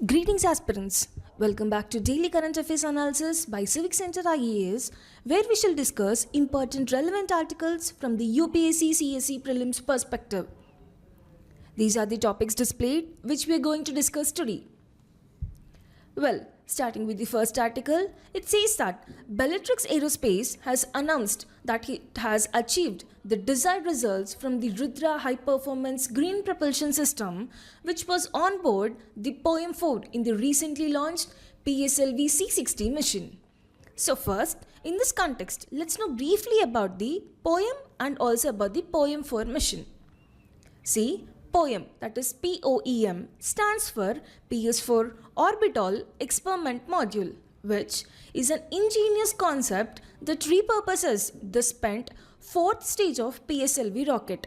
Greetings aspirants, welcome back to Daily Current Affairs Analysis by Civic Center IAS, where we shall discuss important relevant articles from the UPSC CSE Prelims perspective. These are the topics displayed which we are going to discuss today. Well, starting with the first article, it says that Bellatrix Aerospace has announced that it has achieved the desired results from the RUDRA high-performance green propulsion system, which was on board the POEM 4 in the recently launched PSLV C60 mission. So first, in this context, let's know briefly about the POEM and also about the POEM 4 mission. See, POEM, that is POEM, stands for PS4 Orbital Experiment Module, which is an ingenious concept that repurposes the spent fourth stage of PSLV rocket.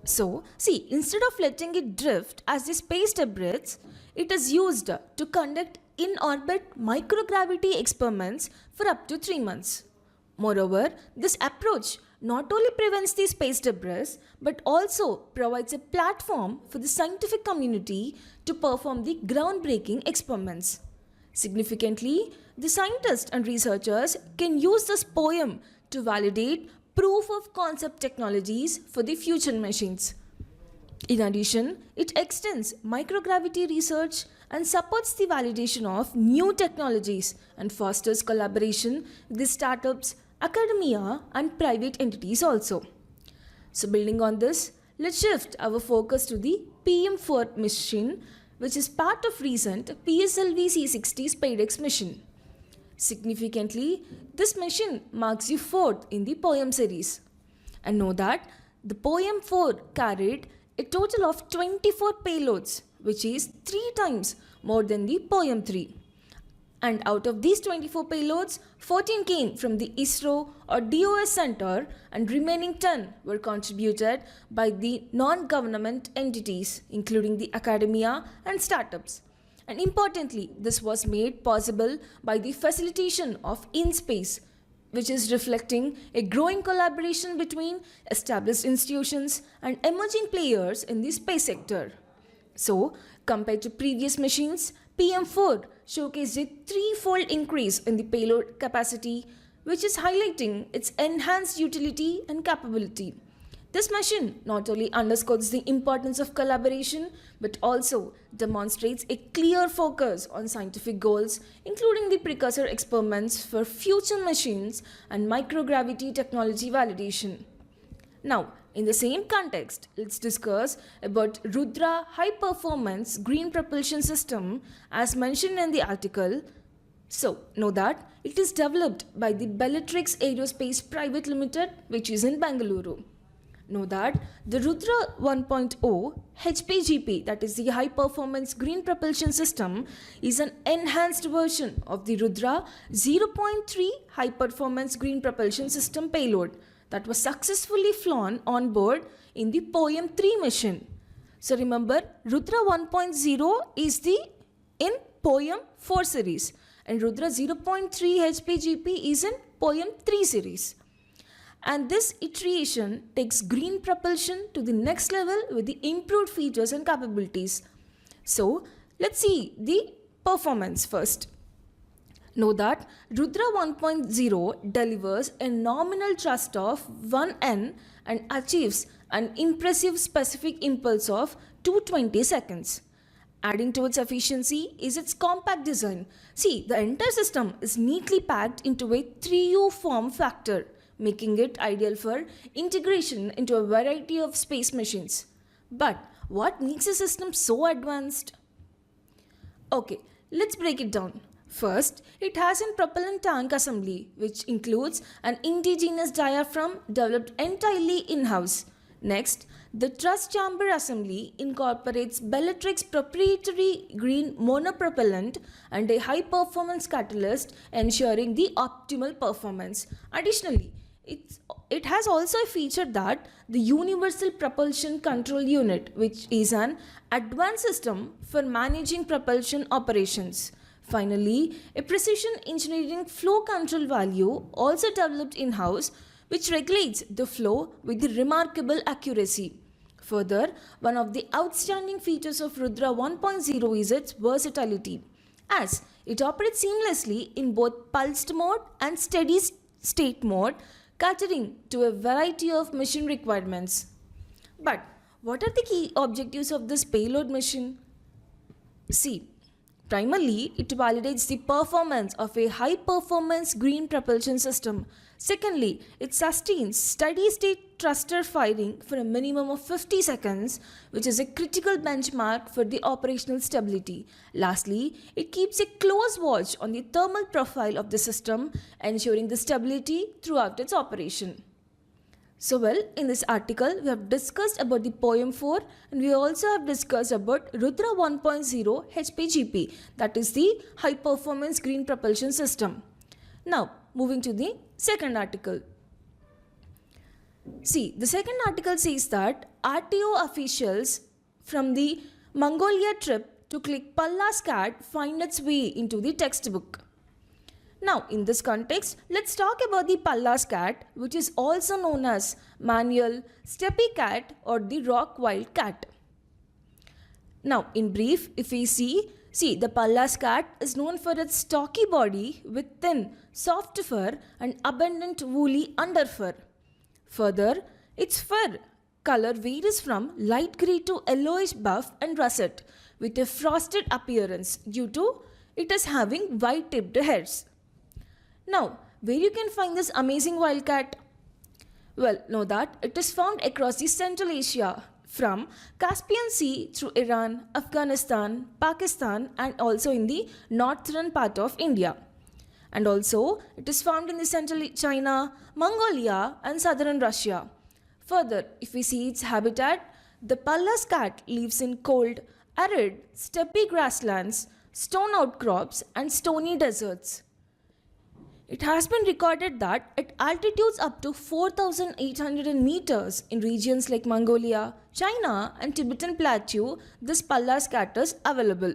So, see, instead of letting it drift as the space debris, it is used to conduct in-orbit microgravity experiments for up to 3 months. Moreover, this approach not only prevents the space debris but also provides a platform for the scientific community to perform the groundbreaking experiments. Significantly, the scientists and researchers can use this POEM to validate proof of concept technologies for the future machines. In addition, it extends microgravity research and supports the validation of new technologies and fosters collaboration with the startups, academia and private entities also. So building on this, let's shift our focus to the PM4 mission, which is part of recent PSLV C60 SpaceX mission. Significantly, this mission marks the fourth in the POEM series. And know that the POEM 4 carried a total of 24 payloads, which is 3 times more than the POEM 3. And out of these 24 payloads, 14 came from the ISRO or DOS Center and remaining 10 were contributed by the non-government entities, including the academia and startups. And importantly, this was made possible by the facilitation of InSpace, which is reflecting a growing collaboration between established institutions and emerging players in the space sector. So, compared to previous missions, PM4 showcased a threefold increase in the payload capacity, which is highlighting its enhanced utility and capability. This mission not only underscores the importance of collaboration, but also demonstrates a clear focus on scientific goals, including the precursor experiments for future machines and microgravity technology validation. Now, in the same context, let's discuss about RUDRA high-performance green propulsion system as mentioned in the article. So, know that it is developed by the Bellatrix Aerospace Private Limited, which is in Bengaluru. Know that the RUDRA 1.0 HPGP, that is the high-performance green propulsion system, is an enhanced version of the RUDRA 0.3 high-performance green propulsion system payload that was successfully flown on board in the POEM 3 mission. So remember, RUDRA 1.0 is in POEM 4 series and RUDRA 0.3 HPGP is in POEM 3 series. And this iteration takes green propulsion to the next level with the improved features and capabilities. So let's see the performance first. Know that RUDRA 1.0 delivers a nominal thrust of 1 N and achieves an impressive specific impulse of 220 seconds. Adding to its efficiency is its compact design. See, the entire system is neatly packed into a 3U form factor, making it ideal for integration into a variety of space missions. But what makes the system so advanced? Okay, let's break it down. First, it has a propellant tank assembly, which includes an indigenous diaphragm developed entirely in-house. Next, the thrust chamber assembly incorporates Bellatrix proprietary green monopropellant and a high-performance catalyst, ensuring the optimal performance. Additionally, it has also a feature that the Universal Propulsion Control Unit, which is an advanced system for managing propulsion operations. Finally, a precision engineering flow control value also developed in-house, which regulates the flow with remarkable accuracy. Further, one of the outstanding features of RUDRA 1.0 is its versatility, as it operates seamlessly in both pulsed mode and steady state mode, catering to a variety of mission requirements. But what are the key objectives of this payload mission? See, primarily, it validates the performance of a high-performance green propulsion system. Secondly, it sustains steady-state thruster firing for a minimum of 50 seconds, which is a critical benchmark for the operational stability. Lastly, it keeps a close watch on the thermal profile of the system, ensuring the stability throughout its operation. So well, in this article, we have discussed about the poem 4 and we also have discussed about RUDRA 1.0 HPGP, that is the High Performance Green Propulsion System. Now, moving to the second article. See, the second article says that RTO officials from the Mongolia trip to click Pallas cat find its way into the textbook. Now, in this context, let's talk about the Pallas cat, which is also known as manual, steppy cat or the rock wild cat. Now, in brief, if we see the Pallas cat is known for its stocky body with thin, soft fur and abundant woolly underfur. Further, its fur color varies from light grey to yellowish buff and russet with a frosted appearance due to it is having white-tipped hairs. Now, where you can find this amazing wildcat? Well, know that it is found across the Central Asia from Caspian Sea through Iran, Afghanistan, Pakistan and also in the northern part of India. And also, it is found in the central China, Mongolia and southern Russia. Further, if we see its habitat, the Pallas cat lives in cold, arid, steppy grasslands, stone outcrops and stony deserts. It has been recorded that at altitudes up to 4,800 meters in regions like Mongolia, China and Tibetan Plateau, this Pallas cat is available.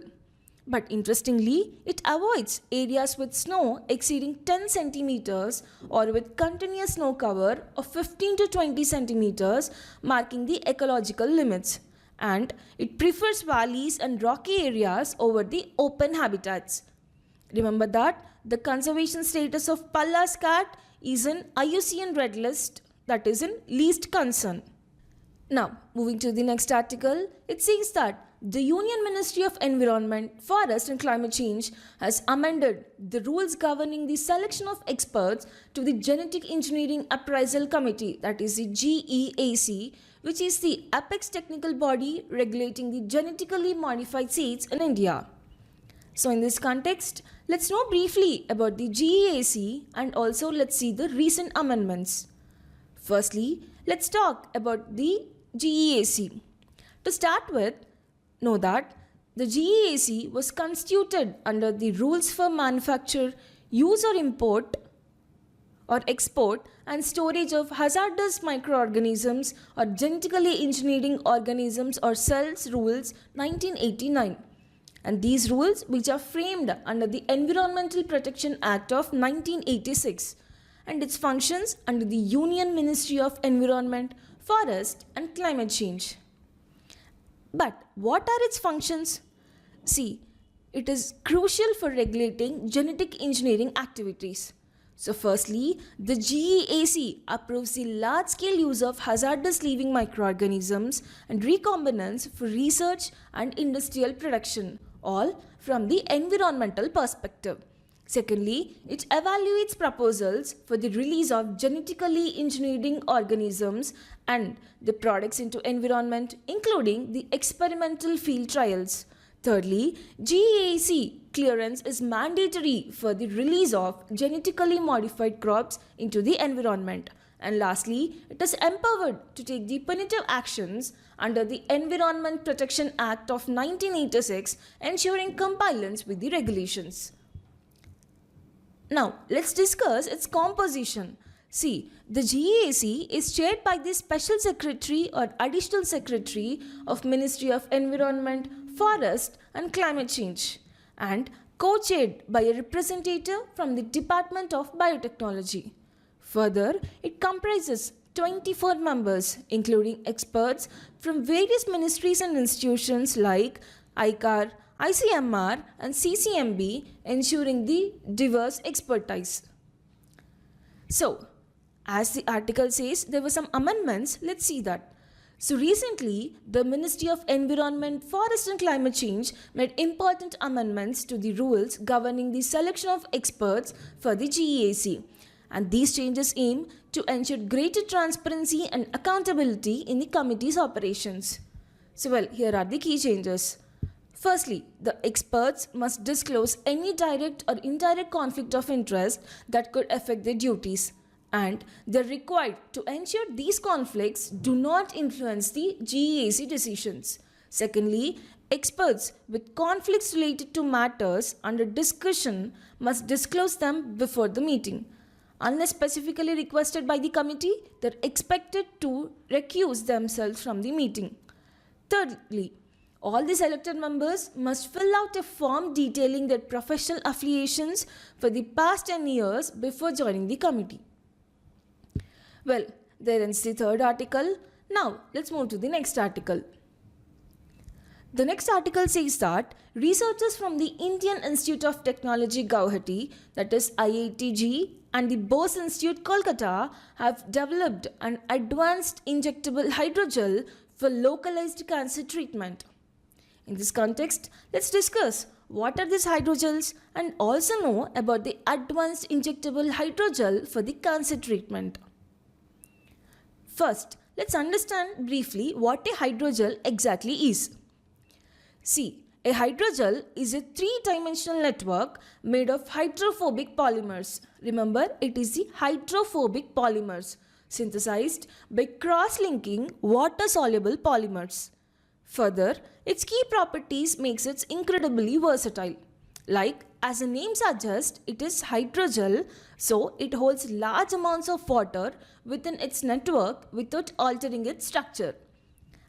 But interestingly, it avoids areas with snow exceeding 10 centimeters or with continuous snow cover of 15 to 20 centimeters, marking the ecological limits. And it prefers valleys and rocky areas over the open habitats. Remember that the conservation status of Pallas cat is in IUCN Red List, that is in least concern. Now, moving to the next article, it says that the Union Ministry of Environment, Forest and Climate Change has amended the rules governing the selection of experts to the Genetic Engineering Appraisal Committee, that is the GEAC, which is the apex technical body regulating the genetically modified seeds in India. So in this context, let's know briefly about the GEAC and also let's see the recent amendments. Firstly, let's talk about the GEAC. To start with, know that the GEAC was constituted under the rules for manufacture, use or import or export and storage of hazardous microorganisms or genetically engineering organisms or cells rules 1989. And these rules, which are framed under the Environmental Protection Act of 1986 and its functions under the Union Ministry of Environment, Forest and Climate Change. But what are its functions? See, it is crucial for regulating genetic engineering activities. So firstly, the GEAC approves the large-scale use of hazardous living microorganisms and recombinants for research and industrial production, all from the environmental perspective. Secondly, it evaluates proposals for the release of genetically engineering organisms and the products into environment, including the experimental field trials. Thirdly, GEAC clearance is mandatory for the release of genetically modified crops into the environment. And lastly, it is empowered to take the punitive actions under the Environment Protection Act of 1986, ensuring compliance with the regulations. Now, let's discuss its composition. See, the GEAC is chaired by the Special Secretary or Additional Secretary of Ministry of Environment, Forest and Climate Change and co-chaired by a representative from the Department of Biotechnology. Further, it comprises 24 members, including experts from various ministries and institutions like ICAR, ICMR, and CCMB, ensuring the diverse expertise. So, as the article says, there were some amendments. Let's see that. So recently, the Ministry of Environment, Forest and Climate Change made important amendments to the rules governing the selection of experts for the GEAC. And these changes aim to ensure greater transparency and accountability in the committee's operations. So well, here are the key changes. Firstly, the experts must disclose any direct or indirect conflict of interest that could affect their duties. And they're required to ensure these conflicts do not influence the GEAC decisions. Secondly, experts with conflicts related to matters under discussion must disclose them before the meeting. Unless specifically requested by the committee, they're expected to recuse themselves from the meeting. Thirdly, all the selected members must fill out a form detailing their professional affiliations for the past 10 years before joining the committee. Well, there ends the third article. Now, let's move to the next article. The next article says that researchers from the Indian Institute of Technology Guwahati, that is IITG, and the Bose Institute Kolkata have developed an advanced injectable hydrogel for localized cancer treatment. In this context, let's discuss what are these hydrogels and also know about the advanced injectable hydrogel for the cancer treatment. First, let's understand briefly what a hydrogel exactly is. See, a hydrogel is a three-dimensional network made of hydrophobic polymers. Remember, it is the hydrophobic polymers synthesized by cross-linking water-soluble polymers. Further, its key properties makes it incredibly versatile. Like, as the name suggests, it is hydrogel, so it holds large amounts of water within its network without altering its structure.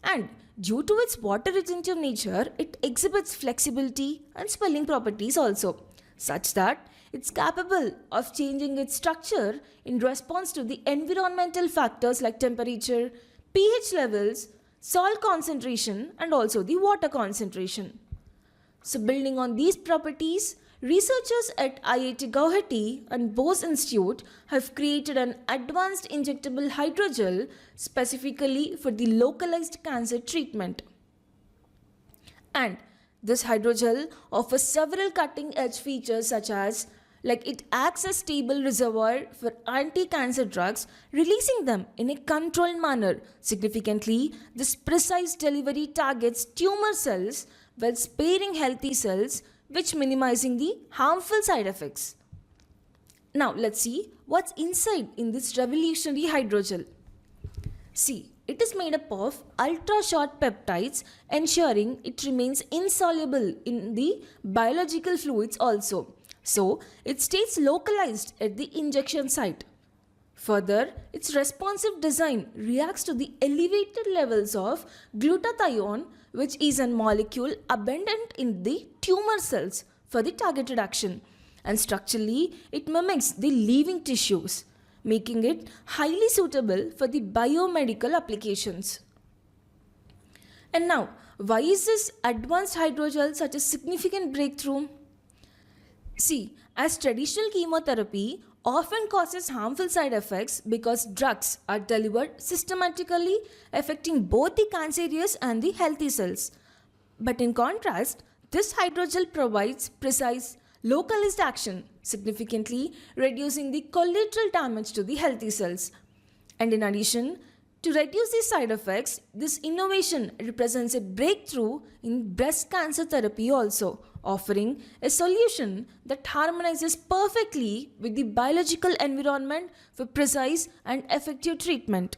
And due to its water-retentive nature, it exhibits flexibility and swelling properties also, such that it's capable of changing its structure in response to the environmental factors like temperature, pH levels, salt concentration, and also the water concentration. So building on these properties, researchers at IIT Guwahati and Bose Institute have created an advanced injectable hydrogel specifically for the localized cancer treatment. And this hydrogel offers several cutting-edge features such as it acts as stable reservoir for anti-cancer drugs, releasing them in a controlled manner. Significantly, this precise delivery targets tumor cells while sparing healthy cells, which minimizing the harmful side effects. Now let's see what's inside in this revolutionary hydrogel. See, it is made up of ultra-short peptides, ensuring it remains insoluble in the biological fluids also. So, it stays localized at the injection site. Further, its responsive design reacts to the elevated levels of glutathione, which is a molecule abundant in the tumor cells for the targeted action. And structurally, it mimics the living tissues, making it highly suitable for the biomedical applications. And now, why is this advanced hydrogel such a significant breakthrough? See, as traditional chemotherapy often causes harmful side effects because drugs are delivered systematically, affecting both the cancerous and the healthy cells. But in contrast, this hydrogel provides precise, localized action, significantly reducing the collateral damage to the healthy cells. And in addition, to reduce these side effects, this innovation represents a breakthrough in breast cancer therapy also, offering a solution that harmonizes perfectly with the biological environment for precise and effective treatment.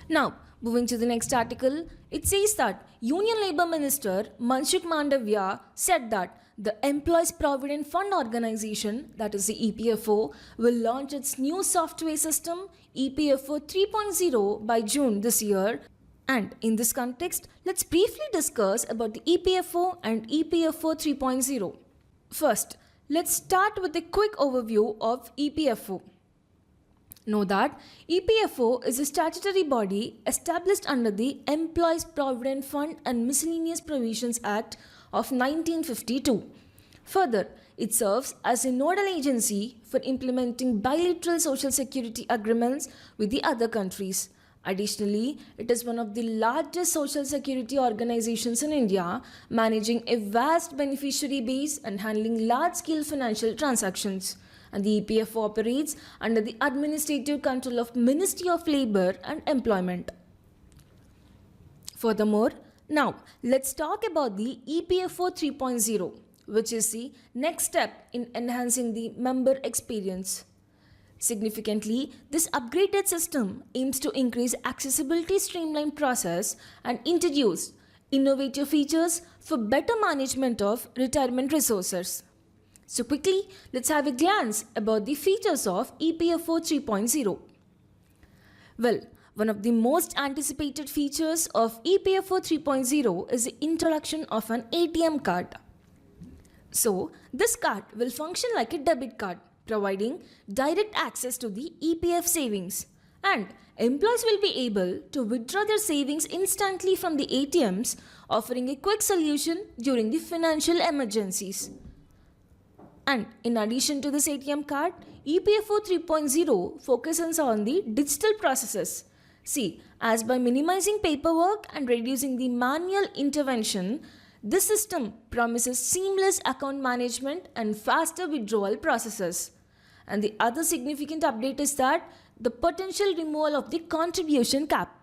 Now, moving to the next article, it says that Union Labour Minister Manshukh Mandavya said that the Employees Provident Fund Organization, that is the EPFO, will launch its new software system EPFO 3.0 by June this year. And in this context, let's briefly discuss about the EPFO and EPFO 3.0. First, let's start with a quick overview of EPFO. Know that EPFO is a statutory body established under the Employees Provident Fund and Miscellaneous Provisions Act of 1952. Further, it serves as a nodal agency for implementing bilateral social security agreements with the other countries. Additionally, it is one of the largest social security organizations in India, managing a vast beneficiary base and handling large-scale financial transactions. And the EPFO operates under the administrative control of Ministry of Labour and Employment. Furthermore, now let's talk about the EPFO 3.0, which is the next step in enhancing the member experience. Significantly, this upgraded system aims to increase accessibility, streamline process, and introduce innovative features for better management of retirement resources. So quickly, let's have a glance about the features of EPFO 3.0. Well, one of the most anticipated features of EPFO 3.0 is the introduction of an ATM card. So, this card will function like a debit card, providing direct access to the EPF savings, and employees will be able to withdraw their savings instantly from the ATMs, offering a quick solution during the financial emergencies. And in addition to this ATM card, EPFO 3.0 focuses on the digital processes. See, as by minimizing paperwork and reducing the manual intervention, this system promises seamless account management and faster withdrawal processes. And the other significant update is that the potential removal of the contribution cap.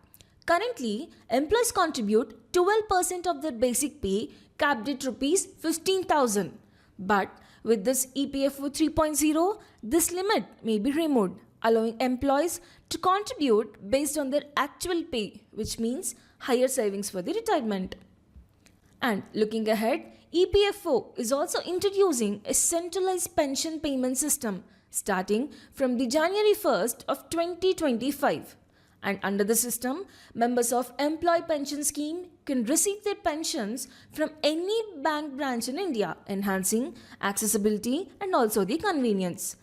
Currently, employees contribute 12% of their basic pay, capped at rupees 15,000. But with this EPFO 3.0, this limit may be removed, allowing employees to contribute based on their actual pay, which means higher savings for the retirement. And looking ahead, EPFO is also introducing a centralized pension payment system starting from the January 1st of 2025. And under the system, members of employee pension scheme can receive their pensions from any bank branch in India, enhancing accessibility and also the convenience.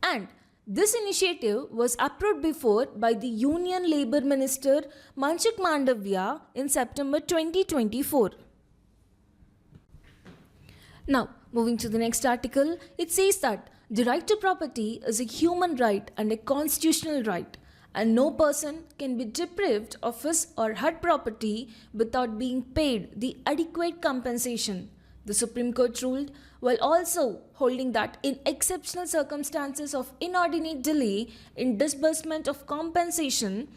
And this initiative was approved before by the Union Labour Minister Manchuk Mandavya in September 2024. Now, moving to the next article, it says that the right to property is a human right and a constitutional right, and no person can be deprived of his or her property without being paid the adequate compensation, the Supreme Court ruled, while also holding that in exceptional circumstances of inordinate delay in disbursement of compensation,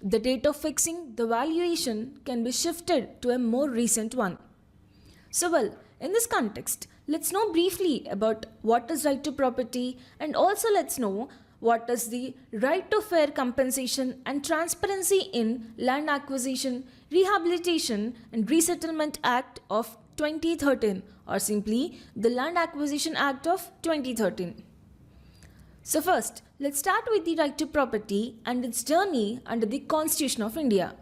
the date of fixing the valuation can be shifted to a more recent one. So well, in this context, let's know briefly about what is right to property, and also let's know what is the right to fair compensation and transparency in Land Acquisition, Rehabilitation and Resettlement Act of 2013, or simply the Land Acquisition Act of 2013. So first, let's start with the right to property and its journey under the Constitution of India.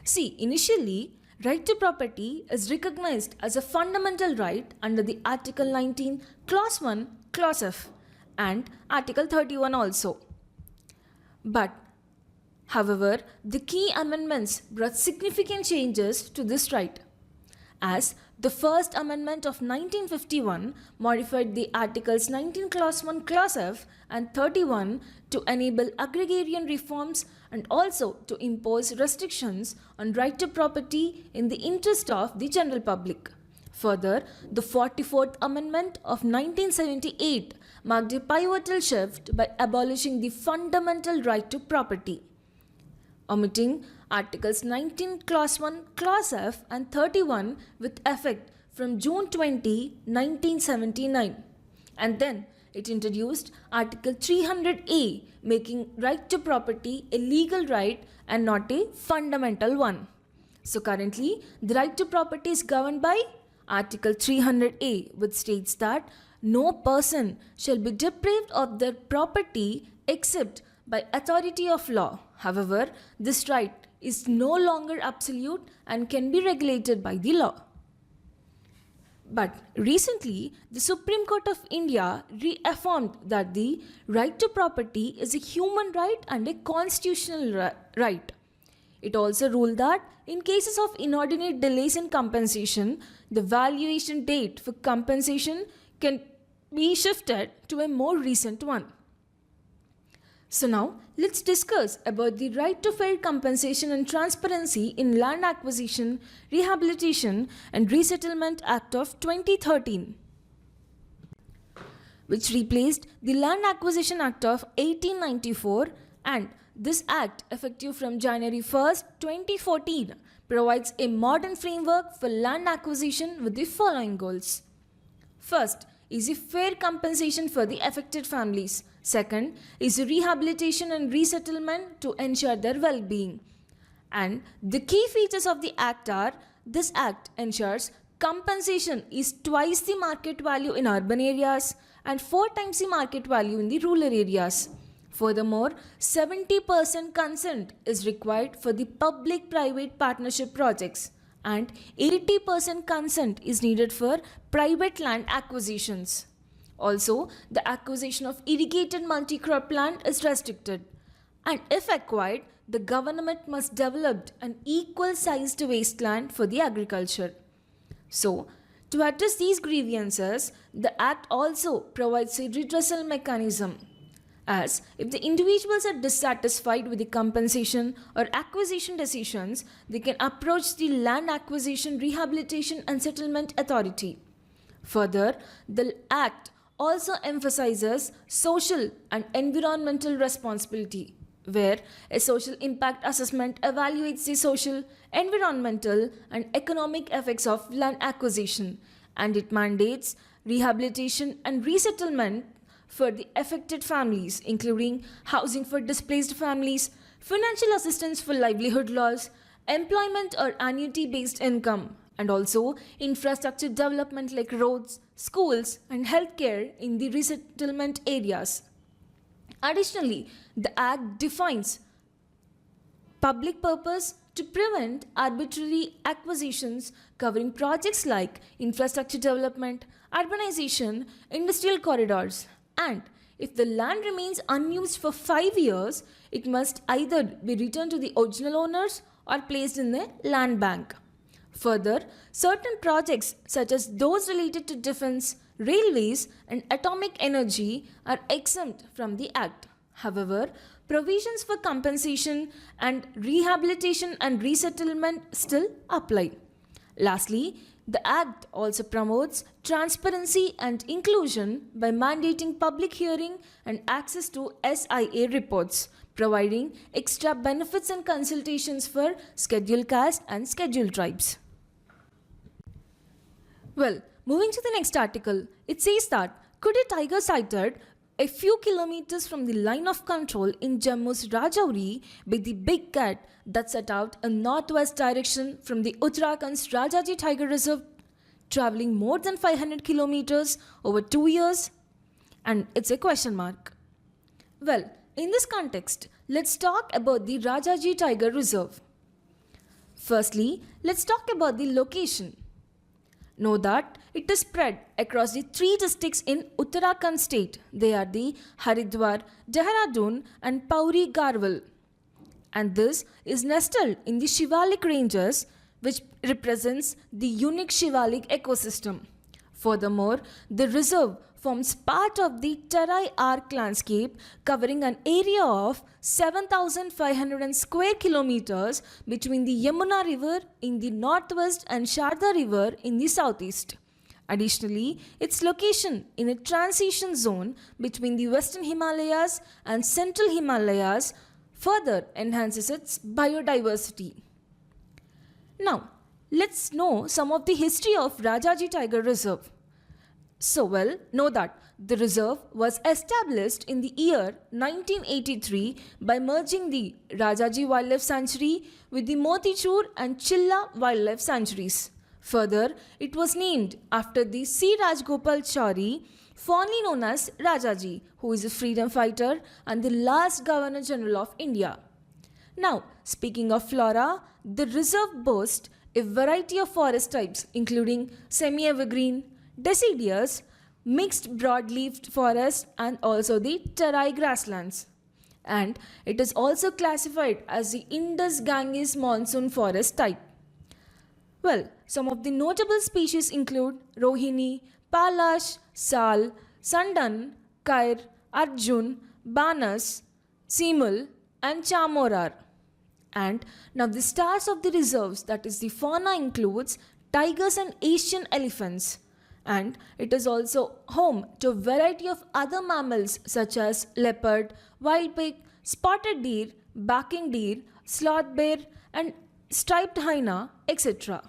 See, initially, right to property is recognized as a fundamental right under the Article 19, Clause 1, Clause F, and Article 31 also. But, however, the key amendments brought significant changes to this right, as the first amendment of 1951 modified the Articles 19 Clause 1 Clause F and 31 to enable agrarian reforms and also to impose restrictions on right to property in the interest of the general public. Further, the 44th Amendment of 1978 marked a pivotal shift by abolishing the fundamental right to property, omitting Articles 19 Clause 1 Clause F and 31 with effect from June 20, 1979. And then it introduced Article 300A, making right to property a legal right and not a fundamental one. So currently, the right to property is governed by Article 300A, which states that no person shall be deprived of their property except by authority of law. However, this right is no longer absolute and can be regulated by the law. But recently, the Supreme Court of India reaffirmed that the right to property is a human right and a constitutional right. It also ruled that in cases of inordinate delays in compensation, the valuation date for compensation can be shifted to a more recent one. So now, let's discuss about the right to fair compensation and transparency in Land Acquisition, Rehabilitation and Resettlement Act of 2013, which replaced the Land Acquisition Act of 1894, and this act, effective from January 1st, 2014, provides a modern framework for land acquisition with the following goals. First is a fair compensation for the affected families. Second is rehabilitation and resettlement to ensure their well-being. And the key features of the act are, this act ensures compensation is twice the market value in urban areas and 4 times the market value in the rural areas. Furthermore, 70% consent is required for the public-private partnership projects and 80% consent is needed for private land acquisitions. Also, the acquisition of irrigated multi-crop land is restricted, and if acquired, the government must develop an equal-sized wasteland for the agriculture. So, to address these grievances, the Act also provides a redressal mechanism, as if the individuals are dissatisfied with the compensation or acquisition decisions, they can approach the Land Acquisition, Rehabilitation and Settlement Authority. Further, the Act also emphasizes social and environmental responsibility, where a social impact assessment evaluates the social, environmental and economic effects of land acquisition, and it mandates rehabilitation and resettlement for the affected families, including housing for displaced families, financial assistance for livelihood loss, employment or annuity-based income, and also infrastructure development like roads, schools and healthcare in the resettlement areas. Additionally, the Act defines public purpose to prevent arbitrary acquisitions covering projects like infrastructure development, urbanization, industrial corridors, and if the land remains unused for 5 years, it must either be returned to the original owners or placed in the land bank. Further, certain projects such as those related to defense, railways and atomic energy are exempt from the Act. However, provisions for compensation and rehabilitation and resettlement still apply. Lastly, the Act also promotes transparency and inclusion by mandating public hearing and access to SIA reports, providing extra benefits and consultations for scheduled caste and scheduled tribes. Well, moving to the next article, it says that could a tiger sighted a few kilometers from the line of control in Jammu's Rajouri be the big cat that set out a northwest direction from the Uttarakhand's Rajaji Tiger Reserve, travelling more than 500 kilometers over 2 years? And it's a question mark. Well, in this context, let's talk about the Rajaji Tiger Reserve. Firstly, let's talk about the location. Know that it is spread across the 3 districts in Uttarakhand state. They are the Haridwar, Dehradun and Pauri Garhwal. And this is nestled in the Shivalik ranges, which represents the unique Shivalik ecosystem. Furthermore, the reserve forms part of the Tarai Arc landscape, covering an area of 7,500 square kilometers between the Yamuna River in the northwest and Sharda River in the southeast. Additionally, its location in a transition zone between the Western Himalayas and Central Himalayas further enhances its biodiversity. Now, let's know some of the history of Rajaji Tiger Reserve. So well, know that the reserve was established in the year 1983 by merging the Rajaji Wildlife Sanctuary with the Motichur and Chilla Wildlife Sanctuaries. Further, it was named after the C. Rajgopal Chauri, fondly known as Rajaji, who is a freedom fighter and the last Governor General of India. Now, speaking of flora, the reserve boasts a variety of forest types including semi-evergreen, deciduous, mixed broadleaf forest and also the terrae grasslands. And it is also classified as the Indus-Ganges monsoon forest type. Well, some of the notable species include Rohini, Pallas, Sal, Sandan, Kair, Arjun, Banas, Simul and Chamorar. And now the stars of the reserves, that is the fauna, includes tigers and Asian elephants. And it is also home to a variety of other mammals such as leopard, wild pig, spotted deer, barking deer, sloth bear and striped hyena, etc.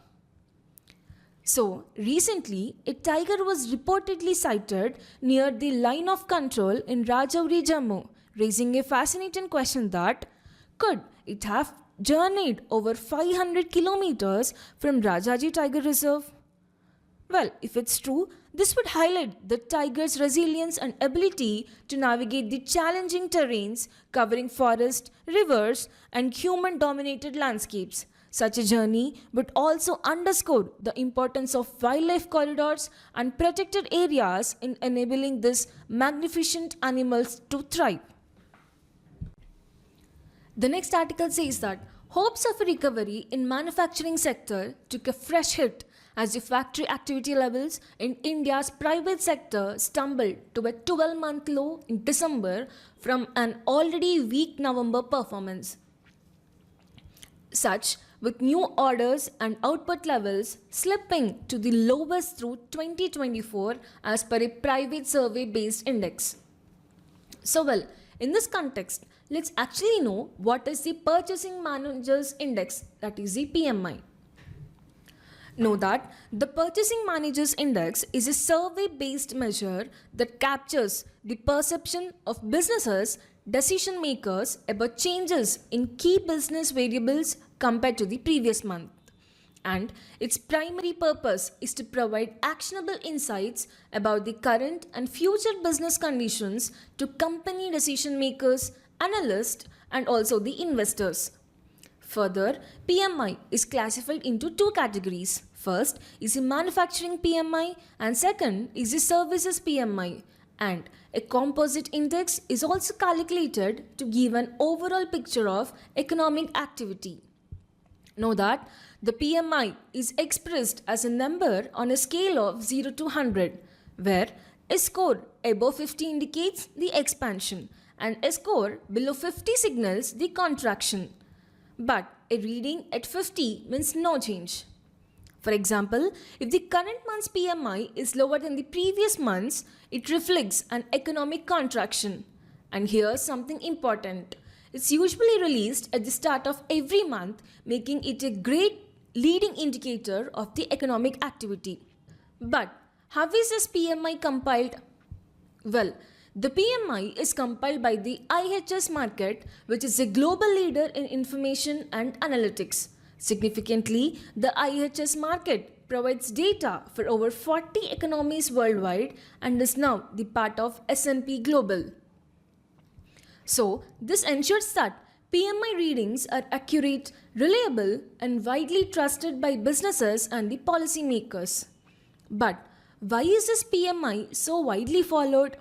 So, recently, a tiger was reportedly sighted near the line of control in Rajauri, Jammu, raising a fascinating question that could it have journeyed over 500 kilometers from Rajaji Tiger Reserve? Well, if it's true, this would highlight the tiger's resilience and ability to navigate the challenging terrains covering forest, rivers, and human-dominated landscapes. Such a journey would also underscore the importance of wildlife corridors and protected areas in enabling these magnificent animals to thrive. The next article says that hopes of a recovery in manufacturing sector took a fresh hit as the factory activity levels in India's private sector stumbled to a 12-month low in December from an already weak November performance. Such with new orders and output levels slipping to the lowest through 2024 as per a private survey-based index. So well, in this context, let's actually know what is the Purchasing Managers Index, that is the PMI. Know that the Purchasing Managers Index is a survey-based measure that captures the perception of businesses, decision makers about changes in key business variables compared to the previous month. And its primary purpose is to provide actionable insights about the current and future business conditions to company decision makers, analysts, and also the investors. Further, PMI is classified into two categories. First is a manufacturing PMI and second is a services PMI. And a composite index is also calculated to give an overall picture of economic activity. Know that the PMI is expressed as a number on a scale of 0 to 100, where a score above 50 indicates the expansion and a score below 50 signals the contraction. But a reading at 50 means no change. For example, if the current month's PMI is lower than the previous month's, it reflects an economic contraction. And here's something important. It's usually released at the start of every month, making it a great leading indicator of the economic activity. But how is this PMI compiled? Well, the PMI is compiled by the IHS Markit, which is a global leader in information and analytics. Significantly, the IHS Markit provides data for over 40 economies worldwide and is now the part of S&P Global. So, this ensures that PMI readings are accurate, reliable, and widely trusted by businesses and the policymakers. But why is this PMI so widely followed?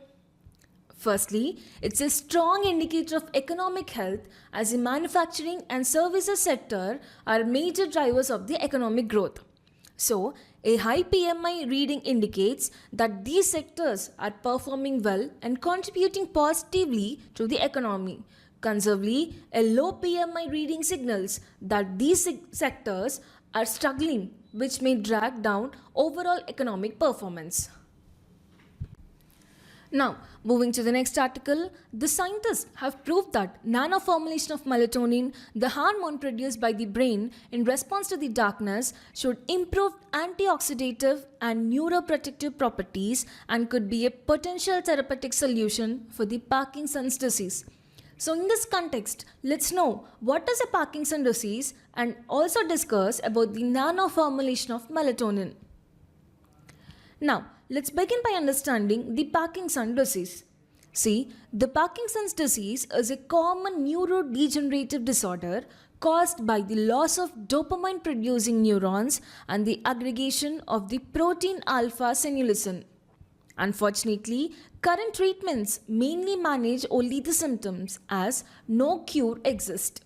Firstly, it's a strong indicator of economic health as the manufacturing and services sector are major drivers of the economic growth. So, a high PMI reading indicates that these sectors are performing well and contributing positively to the economy. Conversely, a low PMI reading signals that these sectors are struggling, which may drag down overall economic performance. Now, moving to the next article, the scientists have proved that nanoformulation of melatonin, the hormone produced by the brain in response to the darkness, should improve antioxidative and neuroprotective properties and could be a potential therapeutic solution for the Parkinson's disease. So in this context, let's know what is a Parkinson disease and also discuss about the nanoformulation of melatonin. Now, let's begin by understanding the Parkinson disease. See, the Parkinson's disease is a common neurodegenerative disorder caused by the loss of dopamine producing neurons and the aggregation of the protein alpha synuclein. Unfortunately, current treatments mainly manage only the symptoms as no cure exists.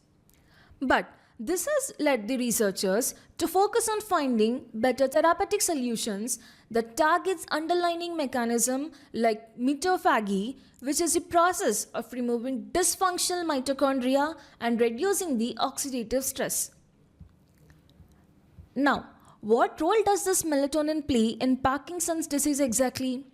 But this has led the researchers to focus on finding better therapeutic solutions that targets underlying mechanism like mitophagy, which is the process of removing dysfunctional mitochondria and reducing the oxidative stress. Now, what role does this melatonin play in Parkinson's disease exactly?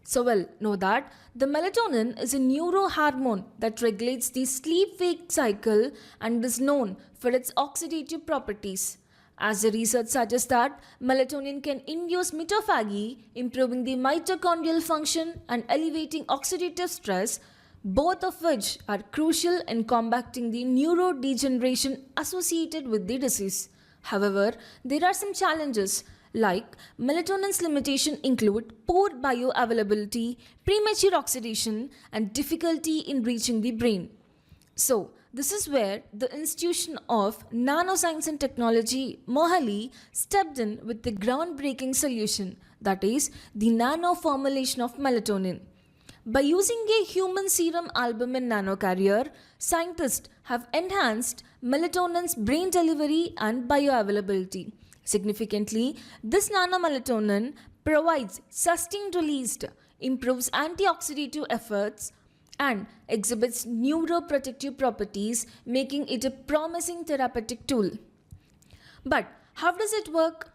So know that the melatonin is a neurohormone that regulates the sleep-wake cycle and is known for its oxidative properties. As the research suggests that melatonin can induce mitophagy, improving the mitochondrial function and elevating oxidative stress, both of which are crucial in combating the neurodegeneration associated with the disease. However, there are some challenges like melatonin's limitation include poor bioavailability, premature oxidation, and difficulty in reaching the brain. So, this is where the Institution of Nanoscience and Technology, Mohali, stepped in with the groundbreaking solution, that is, the nano formulation of melatonin. By using a human serum albumin nanocarrier, scientists have enhanced melatonin's brain delivery and bioavailability. Significantly, this nanomelatonin provides sustained release, improves antioxidative efforts, and exhibits neuroprotective properties, making it a promising therapeutic tool. But how does it work?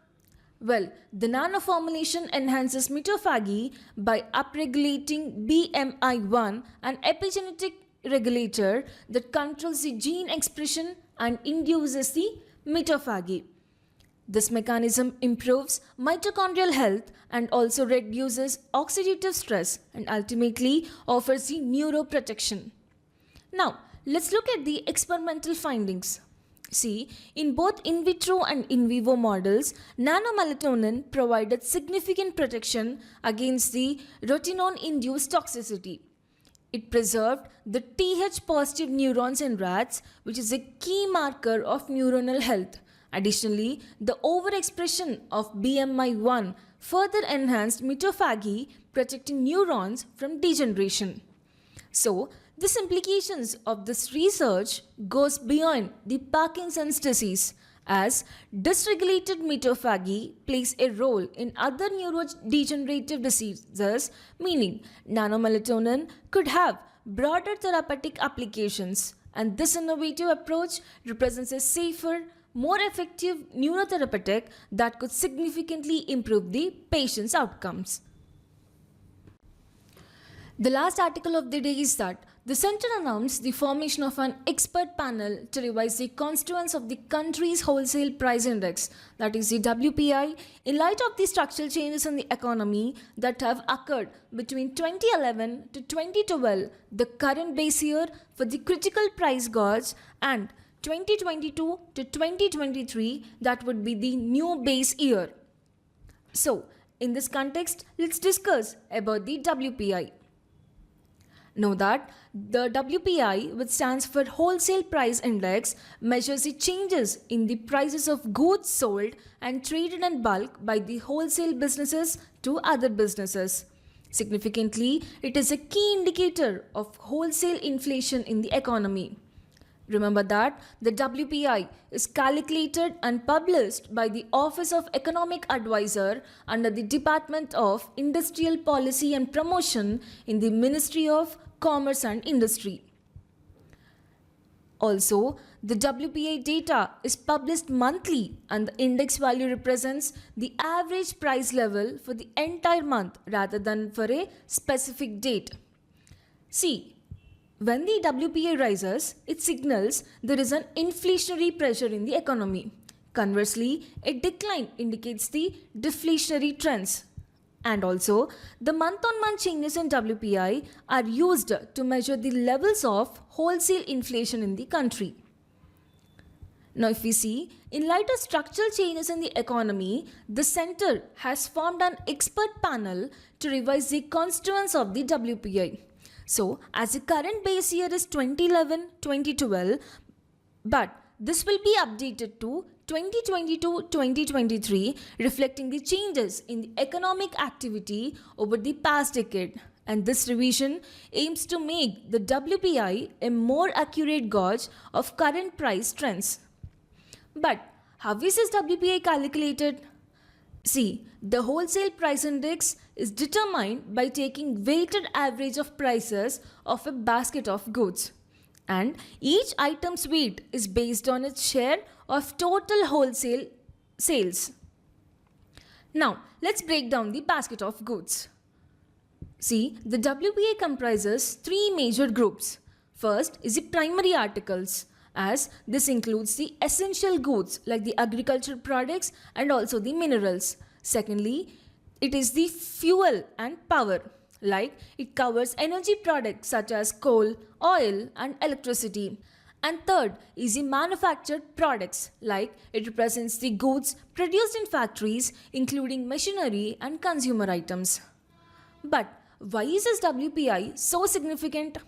Well, the nanoformulation enhances mitophagy by upregulating BMI1, an epigenetic regulator that controls the gene expression and induces the mitophagy. This mechanism improves mitochondrial health and also reduces oxidative stress and ultimately offers the neuroprotection. Now, let's look at the experimental findings. See, in both in vitro and in vivo models, nanomelatonin provided significant protection against the rotenone-induced toxicity. It preserved the Th-positive neurons in rats, which is a key marker of neuronal health. Additionally, the overexpression of BMI1 further enhanced mitophagy, protecting neurons from degeneration. So, the implications of this research goes beyond the Parkinson's disease, as dysregulated mitophagy plays a role in other neurodegenerative diseases, meaning nanomelatonin could have broader therapeutic applications, and this innovative approach represents a safer, more effective neurotherapeutic that could significantly improve the patient's outcomes. The last article of the day is that the center announced the formation of an expert panel to revise the constituents of the country's wholesale price index, that is the WPI, in light of the structural changes in the economy that have occurred between 2011 to 2012, the current base year for the critical price gauge, and 2022 to 2023, that would be the new base year. So, in this context, let's discuss about the WPI. Know that the WPI, which stands for Wholesale Price Index, measures the changes in the prices of goods sold and traded in bulk by the wholesale businesses to other businesses. Significantly, it is a key indicator of wholesale inflation in the economy. Remember that the WPI is calculated and published by the Office of Economic Advisor under the Department of Industrial Policy and Promotion in the Ministry of Commerce and Industry. Also, the WPI data is published monthly and the index value represents the average price level for the entire month rather than for a specific date. See, when the WPI rises, it signals there is an inflationary pressure in the economy. Conversely, a decline indicates the deflationary trends. And also, the month-on-month changes in WPI are used to measure the levels of wholesale inflation in the country. Now, if we see, in light of structural changes in the economy, the center has formed an expert panel to revise the constituents of the WPI. So, as the current base year is 2011-2012, but this will be updated to 2022-2023, reflecting the changes in the economic activity over the past decade. And this revision aims to make the WPI a more accurate gauge of current price trends. But how is this WPI calculated? See, the wholesale price index is determined by taking weighted average of prices of a basket of goods. And each item's weight is based on its share of total wholesale sales. Now, let's break down the basket of goods. See, the WPI comprises three major groups. First is the primary articles, as this includes the essential goods like the agricultural products and also the minerals. Secondly, it is the fuel and power, like it covers energy products such as coal, oil and electricity. And third is the manufactured products, like it represents the goods produced in factories including machinery and consumer items. But why is this WPI so significant?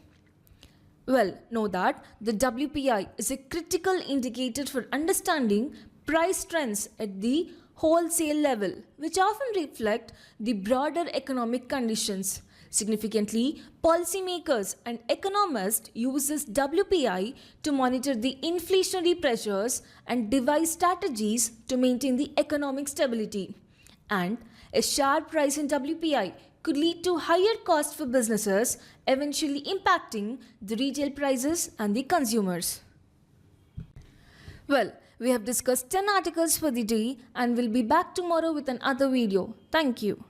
Well, know that the WPI is a critical indicator for understanding price trends at the wholesale level, which often reflect the broader economic conditions. Significantly, policymakers and economists use this WPI to monitor the inflationary pressures and devise strategies to maintain the economic stability. And a sharp rise in WPI could lead to higher costs for businesses, eventually impacting the retail prices and the consumers. Well, we have discussed 10 articles for the day and will be back tomorrow with another video. Thank you.